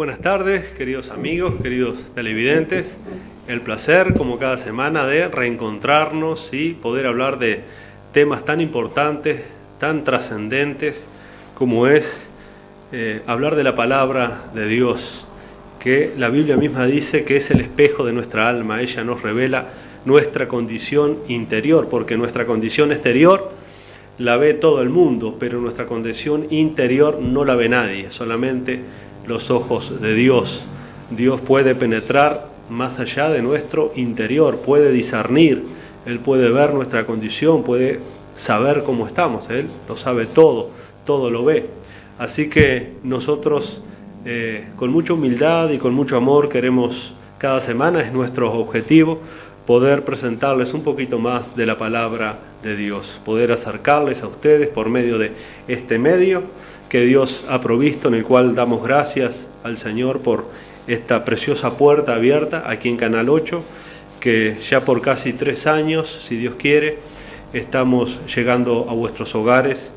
buenas tardes, queridos amigos, queridos televidentes. El placer, como cada semana, de reencontrarnos y poder hablar de temas tan importantes, tan trascendentes, como es hablar de la palabra de Dios, que la Biblia misma dice que es el espejo de nuestra alma. Ella nos revela nuestra condición interior, porque nuestra condición exterior la ve todo el mundo, pero nuestra condición interior no la ve nadie, solamente los ojos de Dios. Dios puede penetrar más allá de nuestro interior, puede discernir, Él puede ver nuestra condición, puede saber cómo estamos, Él lo sabe todo, todo lo ve. Así que nosotros con mucha humildad y con mucho amor queremos cada semana, es nuestro objetivo, poder presentarles un poquito más de la palabra de Dios, poder acercarles a ustedes por medio de este medio que Dios ha provisto, en el cual damos gracias al Señor por esta preciosa puerta abierta aquí en Canal 8, que ya por casi 3 años, si Dios quiere, estamos llegando a vuestros hogares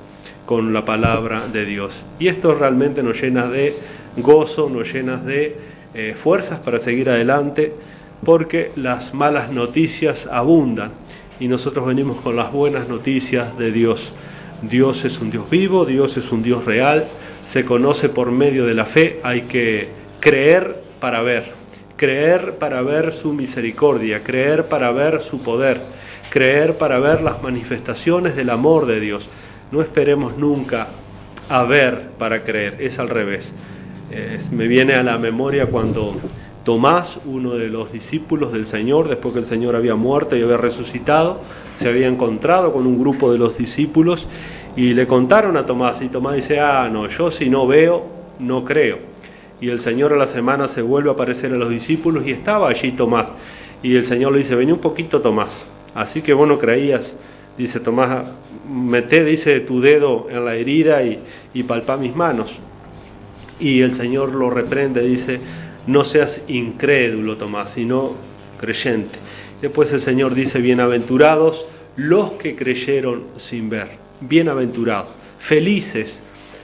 con la palabra de Dios. Y esto realmente nos llena de gozo, nos llena de fuerzas para seguir adelante, porque las malas noticias abundan y nosotros venimos con las buenas noticias de Dios. Dios es un Dios vivo, Dios es un Dios real, se conoce por medio de la fe. Hay que creer para ver su misericordia, creer para ver su poder, creer para ver las manifestaciones del amor de Dios. No esperemos nunca a ver para creer, es al revés. Me viene a la memoria cuando Tomás, uno de los discípulos del Señor, después que el Señor había muerto y había resucitado, se había encontrado con un grupo de los discípulos y le contaron a Tomás, y Tomás dice, no, yo si no veo, no creo. Y el Señor a la semana se vuelve a aparecer a los discípulos y estaba allí Tomás. Y el Señor le dice, vení un poquito, Tomás, así que vos no creías. Dice Tomás, meté, dice, tu dedo en la herida y palpá mis manos. Y el Señor lo reprende, dice, no seas incrédulo, Tomás, sino creyente. Después el Señor dice, bienaventurados los que creyeron sin ver. Bienaventurados, felices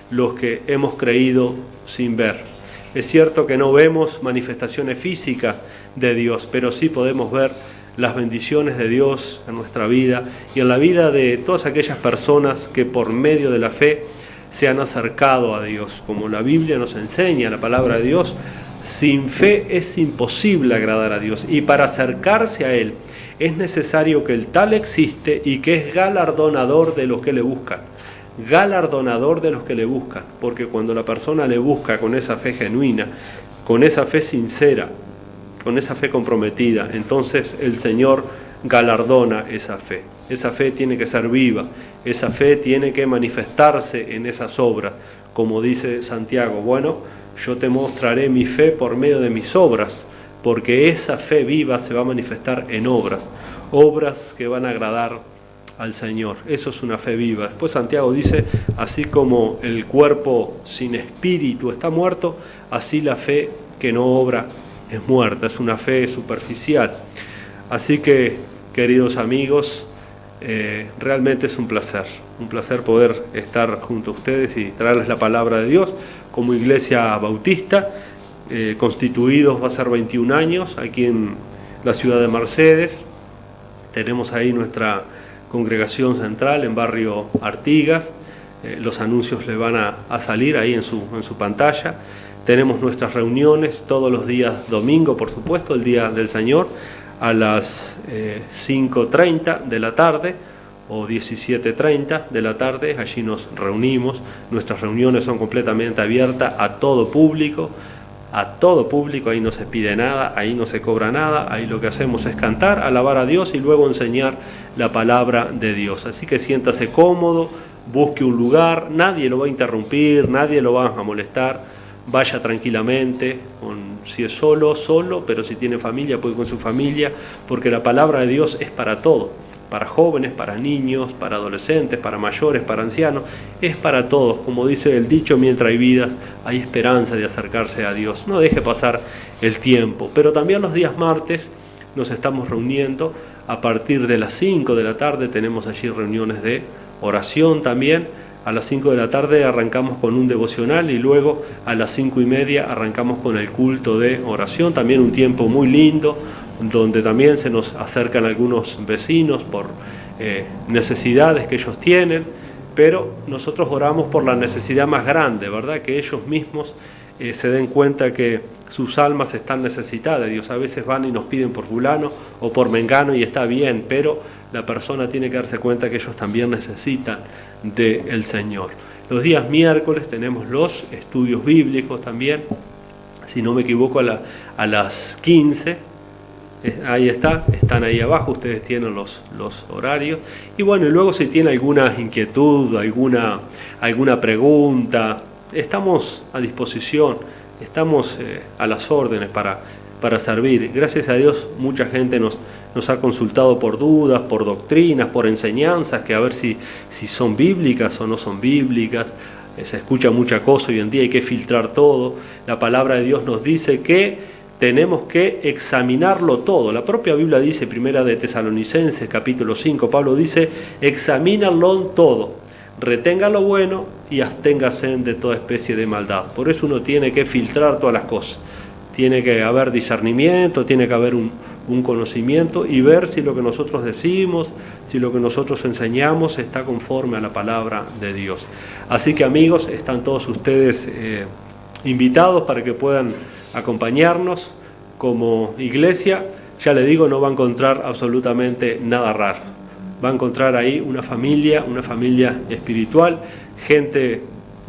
los que hemos creído sin ver. Es cierto que no vemos manifestaciones físicas de Dios, pero sí podemos ver las bendiciones de Dios en nuestra vida y en la vida de todas aquellas personas que por medio de la fe se han acercado a Dios. Como la Biblia nos enseña, la palabra de Dios, sin fe es imposible agradar a Dios, y para acercarse a Él es necesario que el tal existe y que es galardonador de los que le buscan. Galardonador de los que le buscan, porque cuando la persona le busca con esa fe genuina, con esa fe sincera, con esa fe comprometida, entonces el Señor galardona esa fe. Esa fe tiene que ser viva, esa fe tiene que manifestarse en esas obras, como dice Santiago, bueno, yo te mostraré mi fe por medio de mis obras, porque esa fe viva se va a manifestar en obras, obras que van a agradar al Señor. Eso es una fe viva. Después Santiago dice, así como el cuerpo sin espíritu está muerto, así la fe que no obra es muerta, es una fe superficial. Así que, queridos amigos, realmente es un placer poder estar junto a ustedes y traerles la palabra de Dios como Iglesia Bautista, constituidos va a ser 21 años aquí en la ciudad de Mercedes. Tenemos ahí nuestra congregación central en barrio Artigas, los anuncios le van a salir ahí en su pantalla. Tenemos nuestras reuniones todos los días domingo, por supuesto, el día del Señor, a las 5:30 de la tarde o 17:30 de la tarde, allí nos reunimos. Nuestras reuniones son completamente abiertas a todo público, ahí no se pide nada, ahí no se cobra nada, ahí lo que hacemos es cantar, alabar a Dios y luego enseñar la palabra de Dios. Así que siéntase cómodo, busque un lugar, nadie lo va a interrumpir, nadie lo va a molestar. Vaya tranquilamente, si es solo, pero si tiene familia, puede ir con su familia, porque la palabra de Dios es para todo, para jóvenes, para niños, para adolescentes, para mayores, para ancianos, es para todos. Como dice el dicho, mientras hay vidas, hay esperanza de acercarse a Dios. No deje pasar el tiempo, pero también los días martes nos estamos reuniendo a partir de las 5 de la tarde, tenemos allí reuniones de oración también, A las 5 de la tarde arrancamos con un devocional y luego a las 5:30 arrancamos con el culto de oración. También un tiempo muy lindo, donde también se nos acercan algunos vecinos por necesidades que ellos tienen, pero nosotros oramos por la necesidad más grande, ¿verdad? Que ellos mismos se den cuenta que sus almas están necesitadas de Dios. A veces van y nos piden por fulano o por mengano y está bien, pero la persona tiene que darse cuenta que ellos también necesitan del Señor. Los días miércoles tenemos los estudios bíblicos también, si no me equivoco a las 15, ahí están ahí abajo, ustedes tienen los horarios. Y bueno, y luego si tiene alguna inquietud, alguna pregunta, estamos a disposición, estamos a las órdenes para servir. Gracias a Dios mucha gente nos ha consultado por dudas, por doctrinas, por enseñanzas, que a ver si son bíblicas o no son bíblicas. Se escucha mucha cosa hoy en día, hay que filtrar todo. La palabra de Dios nos dice que tenemos que examinarlo todo. La propia Biblia dice, primera de Tesalonicenses, capítulo 5, Pablo dice, examínalo todo, retenga lo bueno y absténgase de toda especie de maldad. Por eso uno tiene que filtrar todas las cosas. Tiene que haber discernimiento, tiene que haber un conocimiento y ver si lo que nosotros decimos, si lo que nosotros enseñamos está conforme a la palabra de Dios. Así que amigos, están todos ustedes invitados para que puedan acompañarnos como iglesia. Ya le digo, no va a encontrar absolutamente nada raro. Va a encontrar ahí una familia espiritual, gente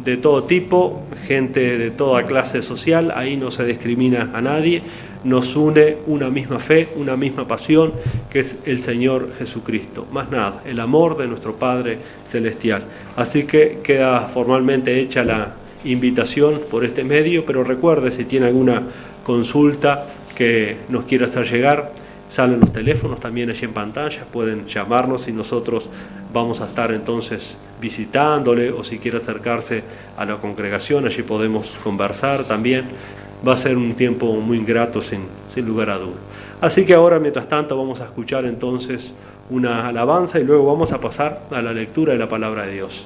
de todo tipo, gente de toda clase social. Ahí no se discrimina a nadie. Nos une una misma fe, una misma pasión, que es el Señor Jesucristo. Más nada, el amor de nuestro Padre Celestial. Así que queda formalmente hecha la invitación por este medio, pero recuerde, si tiene alguna consulta que nos quiera hacer llegar, salen los teléfonos también allí en pantalla, pueden llamarnos y nosotros vamos a estar entonces visitándole, o si quiere acercarse a la congregación, allí podemos conversar también. Va a ser un tiempo muy grato sin lugar a duda. Así que ahora, mientras tanto, vamos a escuchar entonces una alabanza y luego vamos a pasar a la lectura de la palabra de Dios.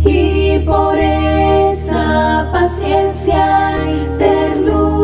Y por esa paciencia y ternura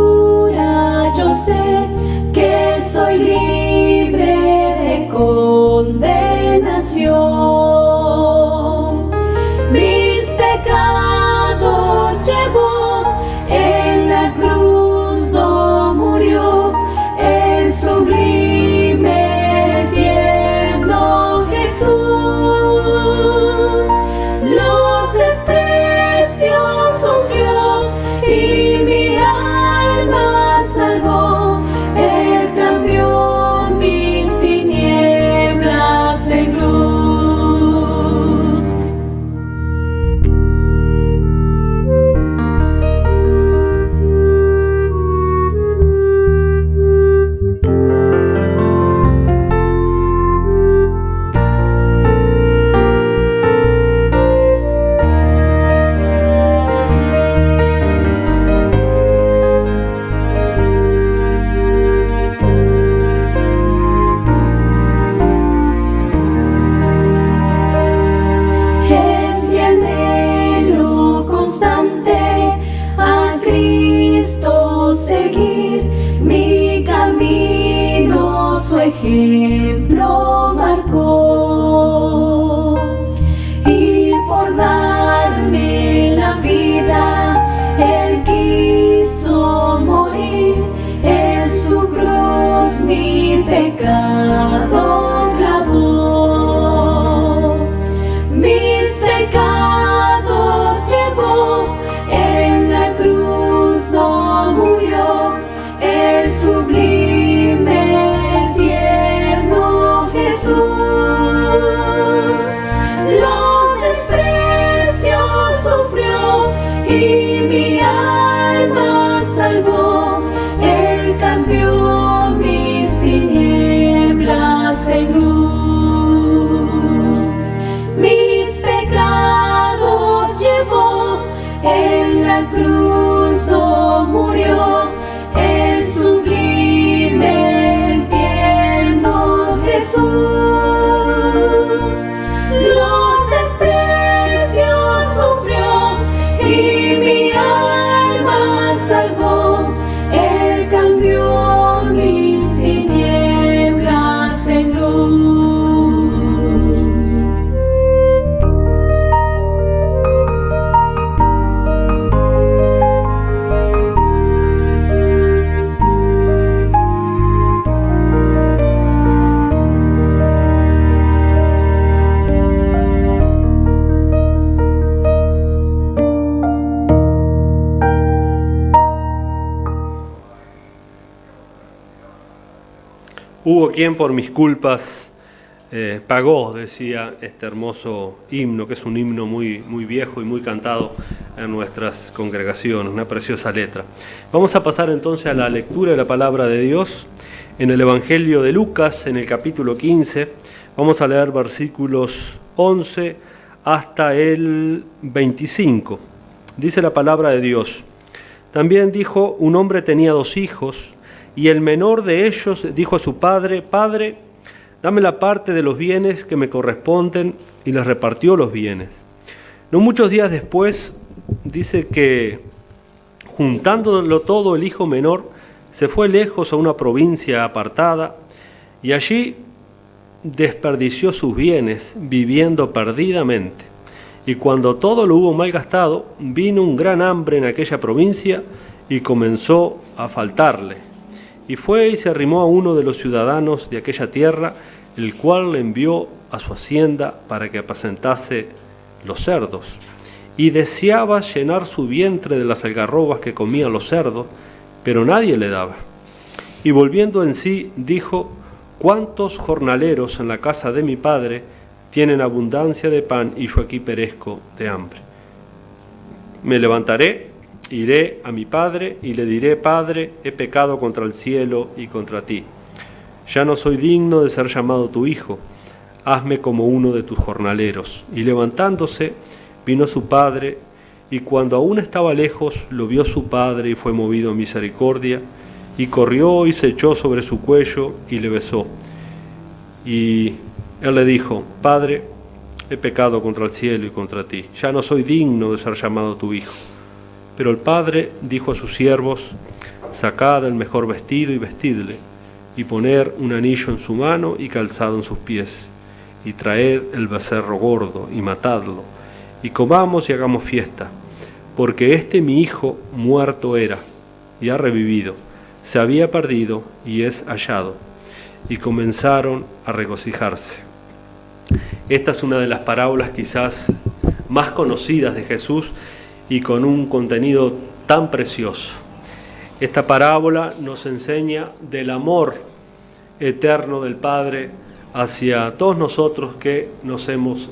elegir mi camino, su ejemplo marcó. Y por darme la vida, Él quiso morir. En su cruz mi pecado clavó. Mis pecados llevó, en la cruz no murió. El sublime, el tierno Jesús. Los desprecios sufrió y mi alma salvó. Él cambió mis tinieblas en luz. Mis pecados llevó, en la cruz no murió. El sublime, el tierno Jesús. Los desprecios sufrió y mi alma salvó. Él cambió mis tinieblas en luz. Hubo quien por mis culpas pagó, decía este hermoso himno, que es un himno muy, muy viejo y muy cantado en nuestras congregaciones, una preciosa letra. Vamos a pasar entonces a la lectura de la palabra de Dios en el Evangelio de Lucas, en el capítulo 15. Vamos a leer versículos 11 hasta el 25. Dice la palabra de Dios: También dijo, un hombre tenía 2 hijos, y el menor de ellos dijo a su padre: Padre, dame la parte de los bienes que me corresponden, y les repartió los bienes. No muchos días después, dice que juntándolo todo, el hijo menor se fue lejos a una provincia apartada, y allí desperdició sus bienes, viviendo perdidamente. Y cuando todo lo hubo malgastado, vino un gran hambre en aquella provincia, y comenzó a faltarle. Y fue y se arrimó a uno de los ciudadanos de aquella tierra, el cual le envió a su hacienda para que apacentase los cerdos. Y deseaba llenar su vientre de las algarrobas que comían los cerdos, pero nadie le daba. Y volviendo en sí, dijo: ¿Cuántos jornaleros en la casa de mi padre tienen abundancia de pan, y yo aquí perezco de hambre? Me levantaré, iré a mi padre y le diré: Padre, he pecado contra el cielo y contra ti. Ya no soy digno de ser llamado tu hijo. Hazme como uno de tus jornaleros. Y levantándose, vino su padre, y cuando aún estaba lejos, lo vio su padre y fue movido a misericordia, y corrió y se echó sobre su cuello y le besó. Y él le dijo: Padre, he pecado contra el cielo y contra ti. Ya no soy digno de ser llamado tu hijo. Pero el padre dijo a sus siervos: Sacad el mejor vestido y vestidle, y poner un anillo en su mano y calzado en sus pies, y traed el becerro gordo y matadlo, y comamos y hagamos fiesta, porque este mi hijo muerto era, y ha revivido, se había perdido y es hallado. Y comenzaron a regocijarse. Esta es una de las parábolas quizás más conocidas de Jesús, y con un contenido tan precioso. Esta parábola nos enseña del amor eterno del Padre hacia todos nosotros que nos hemos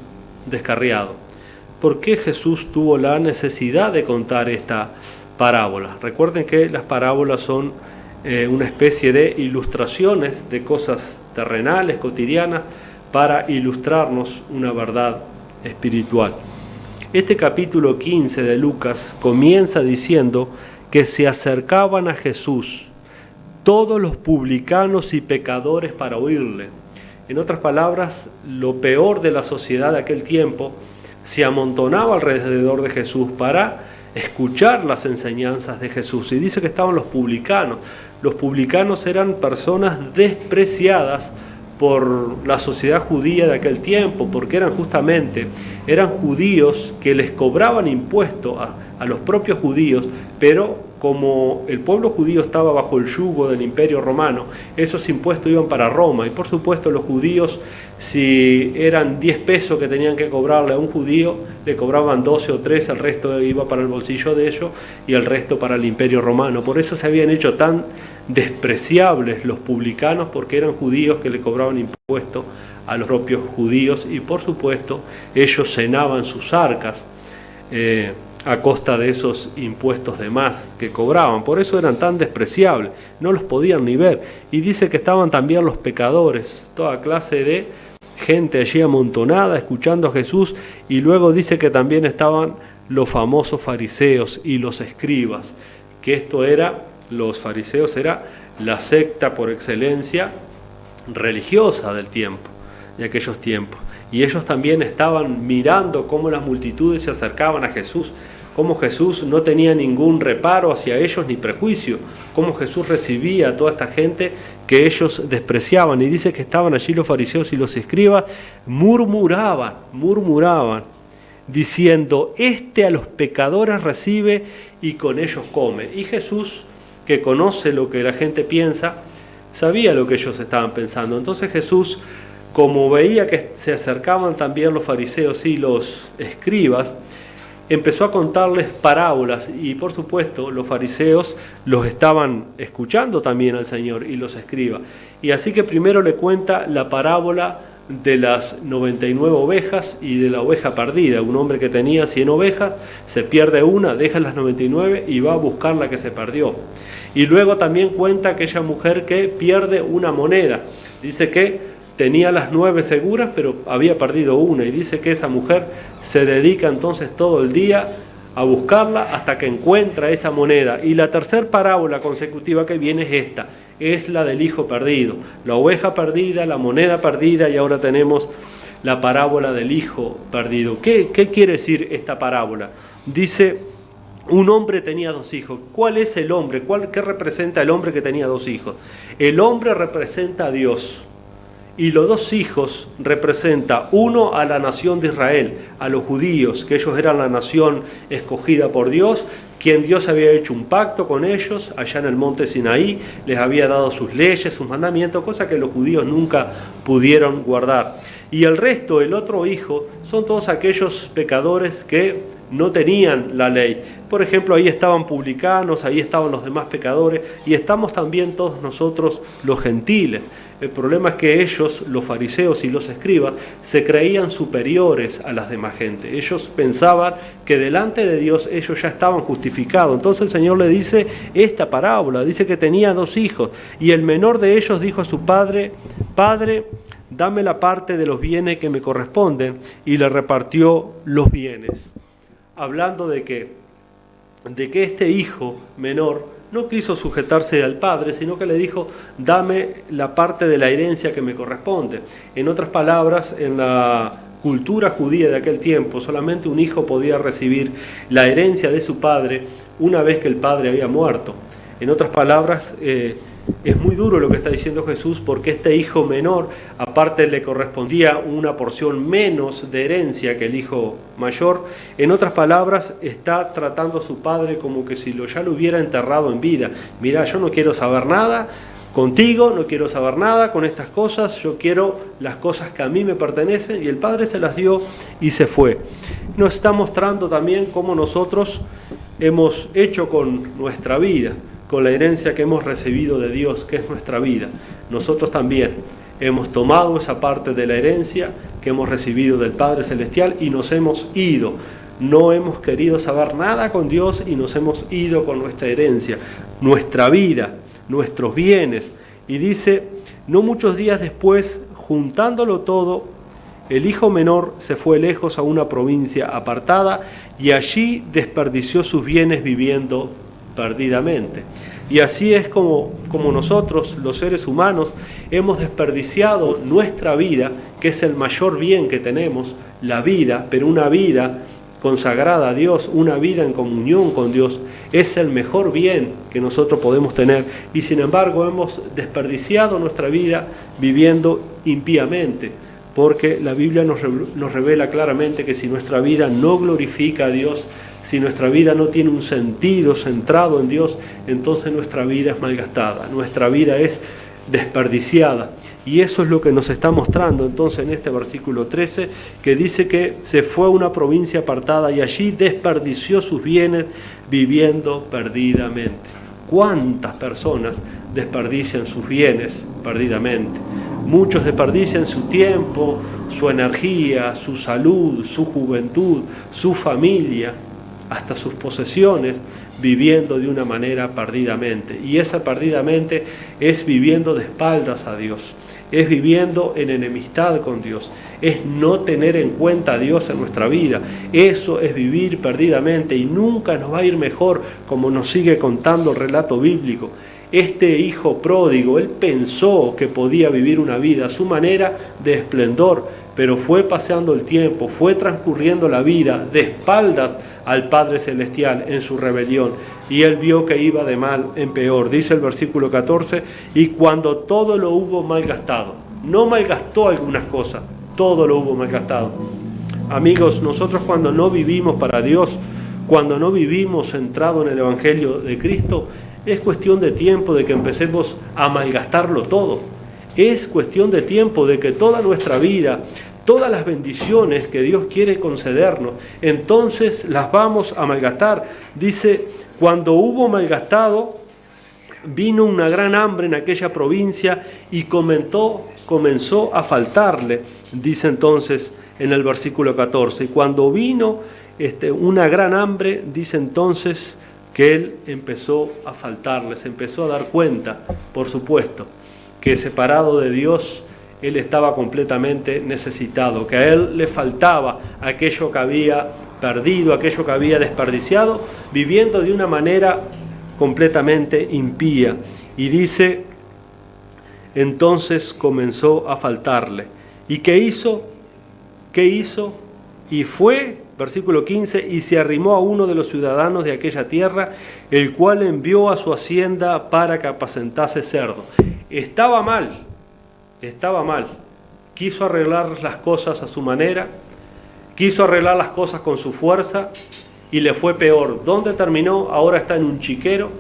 descarriado. ¿Por qué Jesús tuvo la necesidad de contar esta parábola? Recuerden que las parábolas son una especie de ilustraciones de cosas terrenales, cotidianas, para ilustrarnos una verdad espiritual. Este capítulo 15 de Lucas comienza diciendo que se acercaban a Jesús todos los publicanos y pecadores para oírle. En otras palabras, lo peor de la sociedad de aquel tiempo se amontonaba alrededor de Jesús para escuchar las enseñanzas de Jesús. Y dice que estaban los publicanos. Los publicanos eran personas despreciadas por la sociedad judía de aquel tiempo, porque eran judíos que les cobraban impuestos a los propios judíos, pero como el pueblo judío estaba bajo el yugo del Imperio Romano, esos impuestos iban para Roma, y por supuesto los judíos, si eran 10 pesos que tenían que cobrarle a un judío, le cobraban 12 o 13, el resto iba para el bolsillo de ellos y el resto para el Imperio Romano. Por eso se habían hecho tan despreciables los publicanos, porque eran judíos que le cobraban impuestos a los propios judíos, y por supuesto ellos llenaban sus arcas a costa de esos impuestos de más que cobraban. Por eso eran tan despreciables, no los podían ni ver. Y dice que estaban también los pecadores, toda clase de gente allí amontonada escuchando a Jesús, y luego dice que también estaban los famosos fariseos y los escribas, que los fariseos era la secta por excelencia religiosa del tiempo, de aquellos tiempos. Y ellos también estaban mirando cómo las multitudes se acercaban a Jesús, cómo Jesús no tenía ningún reparo hacia ellos ni prejuicio, cómo Jesús recibía a toda esta gente que ellos despreciaban. Y dice que estaban allí los fariseos y los escribas, murmuraban, diciendo: este a los pecadores recibe y con ellos come. Y Jesús, que conoce lo que la gente piensa, sabía lo que ellos estaban pensando. Entonces Jesús, como veía que se acercaban también los fariseos y los escribas, empezó a contarles parábolas, y por supuesto los fariseos los estaban escuchando también al Señor, y los escribas. Y así que primero le cuenta la parábola de las 99 ovejas y de la oveja perdida. Un hombre que tenía 100 ovejas, se pierde una, deja las 99 y va a buscar la que se perdió. Y luego también cuenta aquella mujer que pierde una moneda. Dice que tenía las 9 seguras, pero había perdido una, y dice que esa mujer se dedica entonces todo el día a buscarla hasta que encuentra esa moneda. Y la tercera parábola consecutiva que viene es esta, es la del hijo perdido, la oveja perdida, la moneda perdida, y ahora tenemos la parábola del hijo perdido. ¿Qué quiere decir esta parábola? Dice: un hombre tenía 2 hijos. ¿Cuál es el hombre? ¿Qué representa el hombre que tenía 2 hijos? El hombre representa a Dios, y los 2 hijos representa uno a la nación de Israel, a los judíos, que ellos eran la nación escogida por Dios, quien Dios había hecho un pacto con ellos allá en el monte Sinaí, les había dado sus leyes, sus mandamientos, cosa que los judíos nunca pudieron guardar. Y el resto, el otro hijo, son todos aquellos pecadores que no tenían la ley. Por ejemplo, ahí estaban publicanos, ahí estaban los demás pecadores, y estamos también todos nosotros los gentiles. El problema es que ellos, los fariseos y los escribas, se creían superiores a las demás gente. Ellos pensaban que delante de Dios ellos ya estaban justificados. Entonces el Señor le dice esta parábola, dice que tenía 2 hijos, y el menor de ellos dijo a su padre: Padre, dame la parte de los bienes que me corresponden, y le repartió los bienes. Hablando de que este hijo menor no quiso sujetarse al padre, sino que le dijo: dame la parte de la herencia que me corresponde. En otras palabras, en la cultura judía de aquel tiempo, solamente un hijo podía recibir la herencia de su padre una vez que el padre había muerto. En otras palabras, es muy duro lo que está diciendo Jesús, porque este hijo menor, aparte le correspondía una porción menos de herencia que el hijo mayor. En otras palabras, está tratando a su padre como que si ya lo hubiera enterrado en vida. Mira, yo no quiero saber nada contigo, no quiero saber nada con estas cosas, yo quiero las cosas que a mí me pertenecen, y el padre se las dio y se fue. Nos está mostrando también cómo nosotros hemos hecho con nuestra vida, con la herencia que hemos recibido de Dios, que es nuestra vida. Nosotros también hemos tomado esa parte de la herencia que hemos recibido del Padre Celestial y nos hemos ido. No hemos querido saber nada con Dios y nos hemos ido con nuestra herencia, nuestra vida, nuestros bienes. Y dice: no muchos días después, juntándolo todo, el hijo menor se fue lejos a una provincia apartada, y allí desperdició sus bienes viviendo perdidamente. Y así es como nosotros, los seres humanos, hemos desperdiciado nuestra vida, que es el mayor bien que tenemos, la vida, pero una vida consagrada a Dios, una vida en comunión con Dios, es el mejor bien que nosotros podemos tener. Y sin embargo hemos desperdiciado nuestra vida viviendo impíamente, porque la Biblia nos revela claramente que si nuestra vida no glorifica a Dios, si nuestra vida no tiene un sentido centrado en Dios, entonces nuestra vida es malgastada, nuestra vida es desperdiciada. Y eso es lo que nos está mostrando entonces en este versículo 13, que dice que se fue a una provincia apartada y allí desperdició sus bienes viviendo perdidamente. ¿Cuántas personas desperdician sus bienes perdidamente? Muchos desperdician su tiempo, su energía, su salud, su juventud, su familia, hasta sus posesiones, viviendo de una manera perdidamente. Y esa perdidamente es viviendo de espaldas a Dios, es viviendo en enemistad con Dios, es no tener en cuenta a Dios en nuestra vida. Eso es vivir perdidamente y nunca nos va a ir mejor, como nos sigue contando el relato bíblico. Este hijo pródigo, él pensó que podía vivir una vida a su manera de esplendor, pero fue paseando el tiempo, fue transcurriendo la vida de espaldas al Padre Celestial en su rebelión, y él vio que iba de mal en peor. Dice el versículo 14, y cuando todo lo hubo malgastado, no malgastó algunas cosas, todo lo hubo malgastado. Amigos, nosotros cuando no vivimos para Dios, cuando no vivimos centrado en el Evangelio de Cristo, es cuestión de tiempo de que empecemos a malgastarlo todo. Es cuestión de tiempo de que toda nuestra vida, todas las bendiciones que Dios quiere concedernos, entonces las vamos a malgastar. Dice, cuando hubo malgastado, vino una gran hambre en aquella provincia y comenzó a faltarle. Dice entonces en el versículo 14, y cuando vino una gran hambre, dice entonces que él empezó a faltarle, se empezó a dar cuenta, por supuesto, que separado de Dios, él estaba completamente necesitado, que a él le faltaba aquello que había perdido, aquello que había desperdiciado, viviendo de una manera completamente impía. Y dice, entonces comenzó a faltarle. ¿Y qué hizo? ¿Qué hizo? Y fue, versículo 15, y se arrimó a uno de los ciudadanos de aquella tierra, el cual envió a su hacienda para que apacentase cerdo. Estaba mal, quiso arreglar las cosas a su manera, quiso arreglar las cosas con su fuerza y le fue peor. ¿Dónde terminó? Ahora está en un chiquero,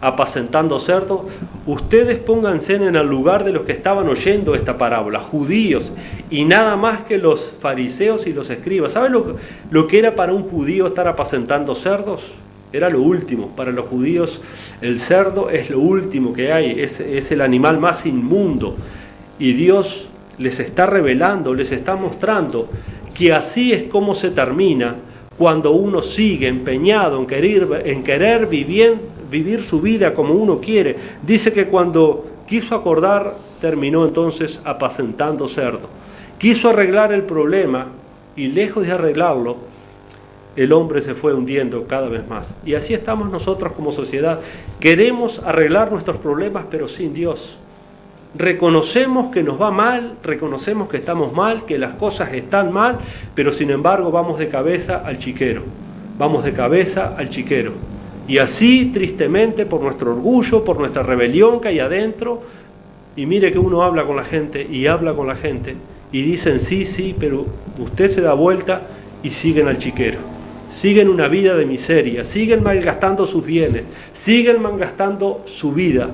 apacentando cerdos. Ustedes pónganse en el lugar de los que estaban oyendo esta parábola, judíos, y nada más que los fariseos y los escribas. ¿Saben lo que era para un judío estar apacentando cerdos? Era lo último. Para los judíos el cerdo es lo último que hay, es el animal más inmundo. Y Dios les está revelando, les está mostrando que así es como se termina cuando uno sigue empeñado en querer vivir su vida como uno quiere. Dice que cuando quiso acordar, terminó entonces apacentando cerdo. Quiso arreglar el problema y lejos de arreglarlo, el hombre se fue hundiendo cada vez más. Y así estamos nosotros como sociedad. Queremos arreglar nuestros problemas, pero sin Dios. Reconocemos que nos va mal, reconocemos que estamos mal, que las cosas están mal, pero sin embargo vamos de cabeza al chiquero. Vamos de cabeza al chiquero. Y así, tristemente, por nuestro orgullo, por nuestra rebelión que hay adentro, y mire que uno habla con la gente y habla con la gente, y dicen sí, pero usted se da vuelta y siguen al chiquero. Siguen una vida de miseria, siguen malgastando sus bienes, siguen malgastando su vida,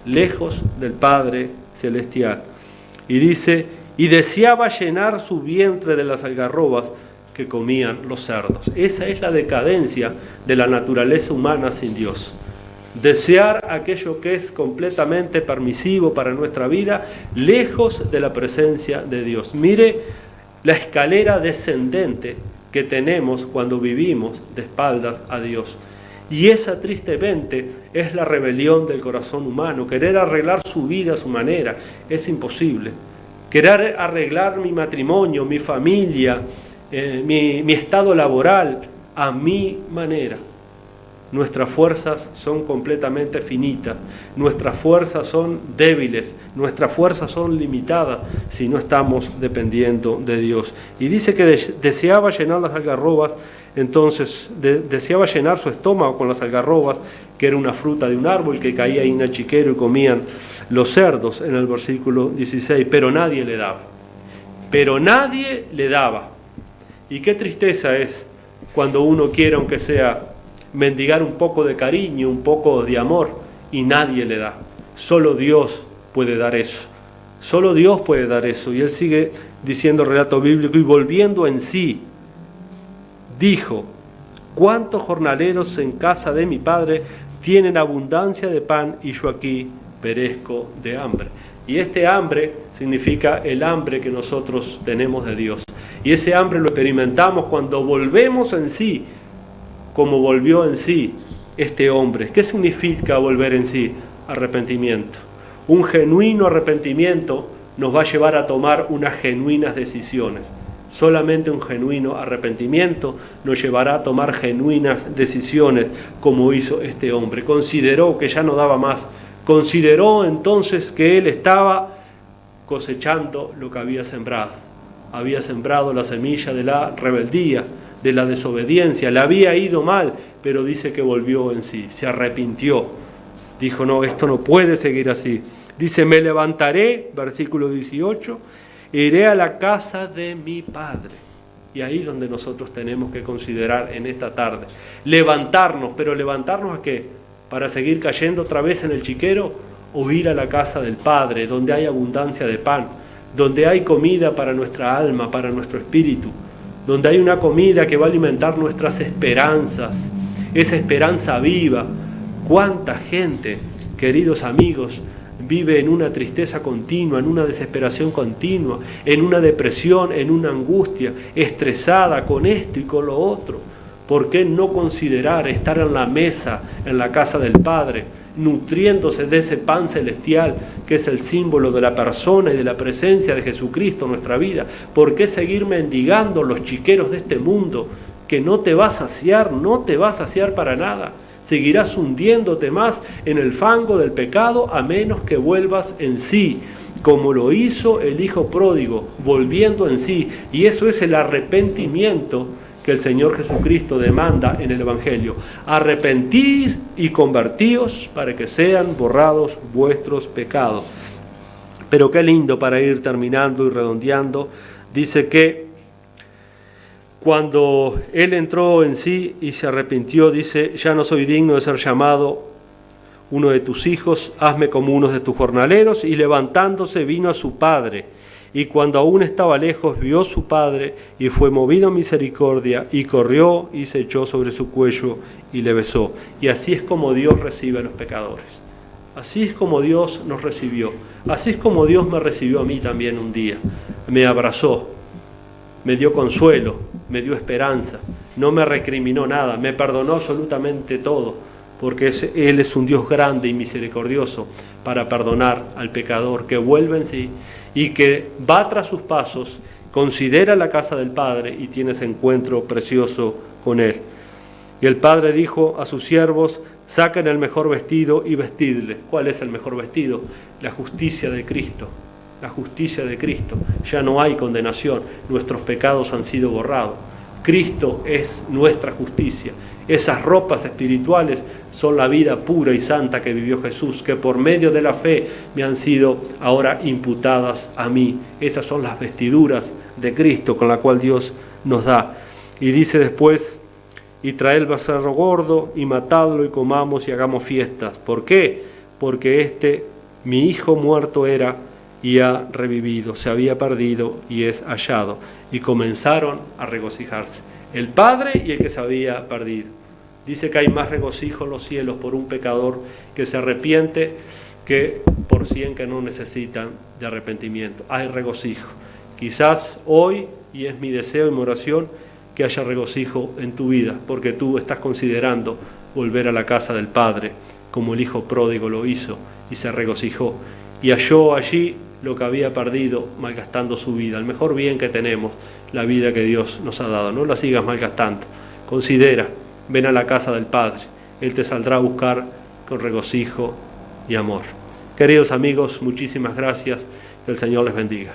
lejos del Padre Celestial. Y dice, y deseaba llenar su vientre de las algarrobas que comían los cerdos. Esa es la decadencia de la naturaleza humana sin Dios. Desear aquello que es completamente permisivo para nuestra vida, lejos de la presencia de Dios. Mire la escalera descendente que tenemos cuando vivimos de espaldas a Dios. Y esa tristemente es la rebelión del corazón humano, querer arreglar su vida a su manera, es imposible. Querer arreglar mi matrimonio, mi familia, mi estado laboral a mi manera. Nuestras fuerzas son completamente finitas, nuestras fuerzas son débiles, nuestras fuerzas son limitadas si no estamos dependiendo de Dios. Y dice que deseaba llenar las algarrobas, entonces deseaba llenar su estómago con las algarrobas, que era una fruta de un árbol que caía ahí en el chiquero y comían los cerdos, en el versículo 16, pero nadie le daba. Pero nadie le daba. Y qué tristeza es cuando uno quiere, aunque sea, mendigar un poco de cariño, un poco de amor, y nadie le da. Solo Dios puede dar eso. Solo Dios puede dar eso. Y él sigue diciendo el relato bíblico, y volviendo en sí, dijo: ¿cuántos jornaleros en casa de mi padre tienen abundancia de pan y yo aquí perezco de hambre? Y este hambre significa el hambre que nosotros tenemos de Dios. Y ese hambre lo experimentamos cuando volvemos en sí, como volvió en sí este hombre. ¿Qué significa volver en sí? Arrepentimiento. Un genuino arrepentimiento nos va a llevar a tomar unas genuinas decisiones. Solamente un genuino arrepentimiento nos llevará a tomar genuinas decisiones, como hizo este hombre. Consideró que ya no daba más. Consideró entonces que él estaba cosechando lo que había sembrado. Había sembrado la semilla de la rebeldía, de la desobediencia. Le había ido mal, pero dice que volvió en sí, se arrepintió. Dijo: no, esto no puede seguir así. Dice: me levantaré, versículo 18, iré a la casa de mi padre. Y ahí es donde nosotros tenemos que considerar en esta tarde. Levantarnos, pero ¿levantarnos a qué? ¿Para seguir cayendo otra vez en el chiquero? ¿O ir a la casa del Padre, donde hay abundancia de pan, donde hay comida para nuestra alma, para nuestro espíritu, donde hay una comida que va a alimentar nuestras esperanzas, esa esperanza viva? ¿Cuánta gente, queridos amigos, vive en una tristeza continua, en una desesperación continua, en una depresión, en una angustia, estresada con esto y con lo otro? ¿Por qué no considerar estar en la mesa, en la casa del Padre, nutriéndose de ese pan celestial que es el símbolo de la persona y de la presencia de Jesucristo en nuestra vida? ¿Por qué seguir mendigando los chiqueros de este mundo que no te va a saciar, no te va a saciar para nada? Seguirás hundiéndote más en el fango del pecado a menos que vuelvas en sí, como lo hizo el hijo pródigo, volviendo en sí. Y eso es el arrepentimiento que el Señor Jesucristo demanda en el Evangelio. Arrepentid y convertíos para que sean borrados vuestros pecados. Pero qué lindo, para ir terminando y redondeando, dice que cuando él entró en sí y se arrepintió, dice: ya no soy digno de ser llamado uno de tus hijos, hazme como uno de tus jornaleros. Y levantándose vino a su padre. Y cuando aún estaba lejos, vio su padre y fue movido a misericordia, y corrió y se echó sobre su cuello y le besó. Y así es como Dios recibe a los pecadores. Así es como Dios nos recibió. Así es como Dios me recibió a mí también un día. Me abrazó, me dio consuelo, me dio esperanza, no me recriminó nada, me perdonó absolutamente todo, porque Él es un Dios grande y misericordioso para perdonar al pecador que vuelve en sí y que va tras sus pasos, considera la casa del Padre y tiene ese encuentro precioso con Él. Y el Padre dijo a sus siervos: saquen el mejor vestido y vestidle. ¿Cuál es el mejor vestido? La justicia de Cristo. La justicia de Cristo. Ya no hay condenación, nuestros pecados han sido borrados. Cristo es nuestra justicia. Esas ropas espirituales son la vida pura y santa que vivió Jesús, que por medio de la fe me han sido ahora imputadas a mí. Esas son las vestiduras de Cristo con la cual Dios nos da. Y dice después: y traed el becerro gordo y matadlo y comamos y hagamos fiestas. ¿Por qué? Porque mi hijo muerto era y ha revivido, se había perdido y es hallado. Y comenzaron a regocijarse, el padre y el que se había perdido. Dice que hay más regocijo en los cielos por un pecador que se arrepiente que por 100 que no necesitan de arrepentimiento. Hay regocijo. Quizás hoy, y es mi deseo y mi oración, que haya regocijo en tu vida, porque tú estás considerando volver a la casa del Padre, como el hijo pródigo lo hizo y se regocijó. Y halló allí lo que había perdido malgastando su vida, el mejor bien que tenemos, la vida que Dios nos ha dado. No la sigas malgastando. Considera, ven a la casa del Padre, Él te saldrá a buscar con regocijo y amor. Queridos amigos, muchísimas gracias. Que el Señor les bendiga.